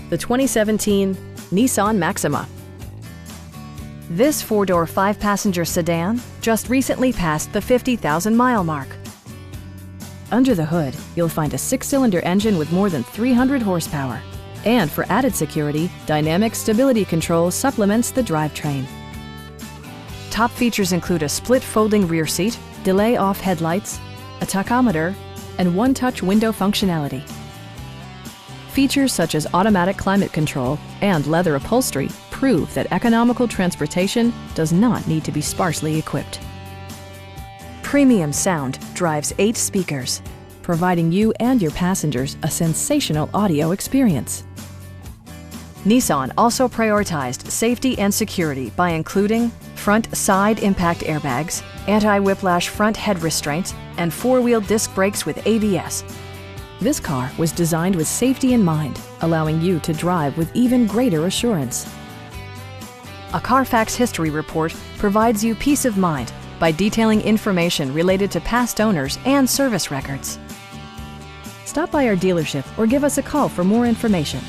the 2017 Nissan Maxima. This four-door, five-passenger sedan just recently passed the 50,000-mile mark. Under the hood, you'll find a six-cylinder engine with more than 300 horsepower. And for added security, dynamic stability control supplements the drivetrain. Top features include a split folding rear seat, delay-off headlights, a tachometer, and one-touch window functionality. Features such as automatic climate control and leather upholstery prove that economical transportation does not need to be sparsely equipped. Premium sound drives 8 speakers, providing you and your passengers a sensational audio experience. Nissan also prioritized safety and security by including front side impact airbags, anti-whiplash front head restraints, and four-wheel disc brakes with ABS. This car was designed with safety in mind, allowing you to drive with even greater assurance. A Carfax history report provides you peace of mind by detailing information related to past owners and service records. Stop by our dealership or give us a call for more information.